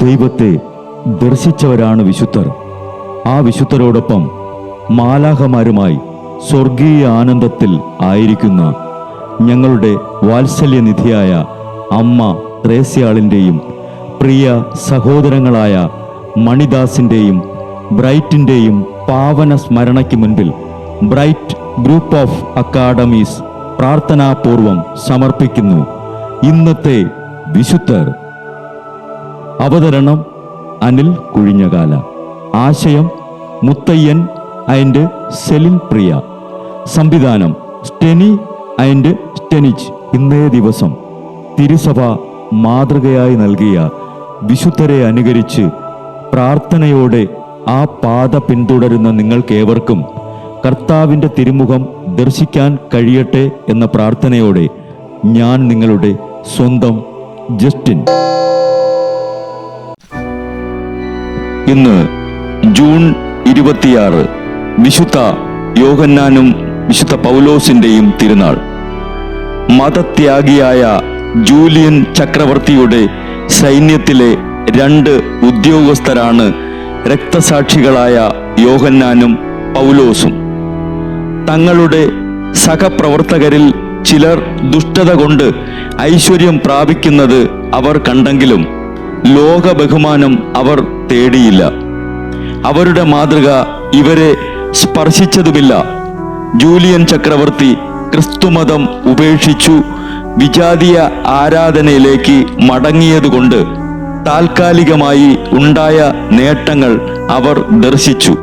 ദൈവത്തെ ദർശിച്ചവരാണ് വിശുദ്ധർ. ആ വിശുദ്ധരോടൊപ്പം മാലാഖമാരുമായി സ്വർഗീയ ആനന്ദത്തിൽ ആയിരിക്കുന്ന ഞങ്ങളുടെ വാത്സല്യനിധിയായ അമ്മ ത്രേസ്യാളിൻ്റെയും പ്രിയ സഹോദരങ്ങളായ മണിദാസിൻ്റെയും ബ്രൈറ്റിൻ്റെയും പാവന സ്മരണയ്ക്ക് മുൻപിൽ ബ്രൈറ്റ് ഗ്രൂപ്പ് ഓഫ് അക്കാഡമീസ് പ്രാർത്ഥനാപൂർവം സമർപ്പിക്കുന്നു ഇന്നത്തെ വിശുദ്ധർ. അവതരണം അനിൽ കുഴിഞ്ഞകാല. ആശയം മുത്തയ്യൻ ആൻഡ് സെലിൻ പ്രിയ. സംവിധാനം സ്റ്റെനി ആൻഡ് സ്റ്റെനിച്ച്. ഇന്നേ ദിവസം തിരുസഭ മാതൃകയായി നൽകിയ വിശുദ്ധരെ അനുകരിച്ച് പ്രാർത്ഥനയോടെ ആ പാത പിന്തുടരുന്ന നിങ്ങൾക്കേവർക്കും കർത്താവിൻ്റെ തിരുമുഖം ദർശിക്കാൻ കഴിയട്ടെ എന്ന പ്രാർത്ഥനയോടെ ഞാൻ നിങ്ങളുടെ സ്വന്തം ജസ്റ്റിൻ. ഇന്ന് ജൂൺ 26 വിശുദ്ധ യോഹന്നാനും വിശുദ്ധ പൗലോസിൻ്റെയും തിരുനാൾ. മതത്യാഗിയായ ജൂലിയൻ ചക്രവർത്തിയുടെ സൈന്യത്തിലെ 2 ഉദ്യോഗസ്ഥരാണ് രക്തസാക്ഷികളായ യോഹന്നാനും പൗലോസും. തങ്ങളുടെ സഹപ്രവർത്തകരിൽ ചിലർ ദുഷ്ടത കൊണ്ട് ഐശ്വര്യം പ്രാപിക്കുന്നത് അവർ കണ്ടെങ്കിലും ലോക ബഹുമാനം അവർ തേടിയില്ല. അവരുടെ മാതൃക ഇവരെ സ്പർശിച്ചതുമില്ല. ജൂലിയൻ ചക്രവർത്തി ക്രിസ്തുമതം ഉപേക്ഷിച്ചു വിജാതീയ ആരാധനയിലേക്ക് മടങ്ങിയതുകൊണ്ട് താൽക്കാലികമായി ഉണ്ടായ നേട്ടങ്ങൾ അവർ ദർശിച്ചു.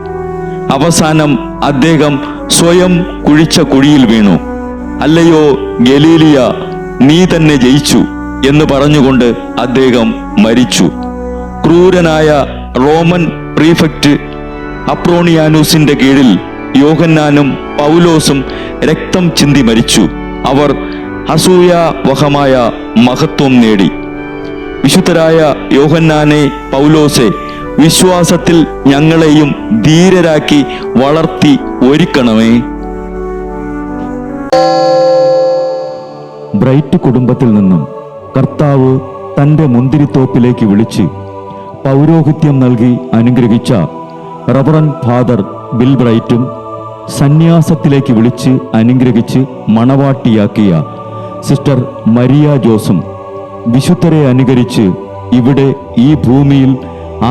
അവസാനം അദ്ദേഹം സ്വയം കുഴിച്ച കുഴിയിൽ വീണു. അല്ലയോ ഗലീലിയ, നീ തന്നെ ജയിച്ചു എന്ന് പറഞ്ഞുകൊണ്ട് അദ്ദേഹം മരിച്ചു. ക്രൂരനായ റോമൻ പ്രീഫെക്റ്റ് അപ്രോണിയാനൂസിന്റെ കീഴിൽ യോഹന്നാനും പൗലോസും രക്തം ചിന്തി മരിച്ചു. അവർ അസൂയാവഹമായ മഹത്വം നേടി. വിശുദ്ധരായ യോഹന്നാനെ, പൗലോസെ, വിശ്വാസത്തിൽ ഞങ്ങളെയും ധീരരാക്കി വളർത്തി ഒരുക്കണമേ. ബ്രൈറ്റ് കുടുംബത്തിൽ നിന്നും കർത്താവ് തൻ്റെ മുന്തിരിത്തോപ്പിലേക്ക് വിളിച്ച് പൗരോഹിത്യം നൽകി അനുഗ്രഹിച്ച റവറൻ ഫാദർ ബിൽ ബ്രൈറ്റും സന്യാസത്തിലേക്ക് വിളിച്ച് അനുഗ്രഹിച്ച് മണവാട്ടിയാക്കിയ സിസ്റ്റർ മരിയ ജോസും വിശുദ്ധരെ അനുകരിച്ച് ഇവിടെ ഈ ഭൂമിയിൽ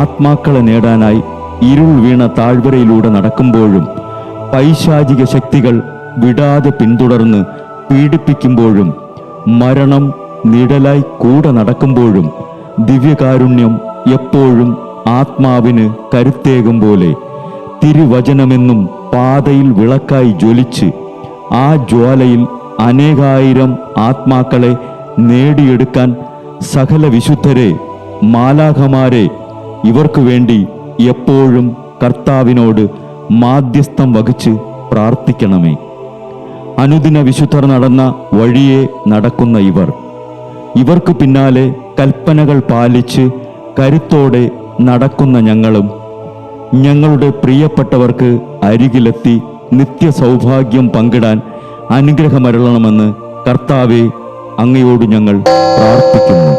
ആത്മാക്കളെ നേടാനായി ഇരുൾ വീണ താഴ്വരയിലൂടെ നടക്കുമ്പോഴും പൈശാചിക ശക്തികൾ വിടാതെ പിന്തുടർന്ന് പീഡിപ്പിക്കുമ്പോഴും മരണം നിഴലായി കൂടെ നടക്കുമ്പോഴും ദിവ്യകാരുണ്യം എപ്പോഴും ആത്മാവിന് കരുത്തേകും പോലെ തിരുവചനമെന്നും പാതയിൽ വിളക്കായി ജ്വലിച്ച് ആ ജ്വാലയിൽ അനേകായിരം ആത്മാക്കളെ നേടിയെടുക്കാൻ സകല വിശുദ്ധരെ, മാലാഖമാരെ, ഇവർക്കു വേണ്ടി എപ്പോഴും കർത്താവിനോട് മാധ്യസ്ഥം വഹിച്ച് പ്രാർത്ഥിക്കണമേ. അനുദിന വിശുദ്ധർ നടന്ന വഴിയെ നടക്കുന്ന ഇവർക്ക് പിന്നാലെ കൽപ്പനകൾ പാലിച്ച് കരുത്തോടെ നടക്കുന്ന ഞങ്ങളും ഞങ്ങളുടെ പ്രിയപ്പെട്ടവർക്ക് അരികിലെത്തി നിത്യസൗഭാഗ്യം പങ്കിടാൻ അനുഗ്രഹമരുളണമെന്ന് കർത്താവെ അങ്ങയോട് ഞങ്ങൾ പ്രാർത്ഥിക്കുന്നു.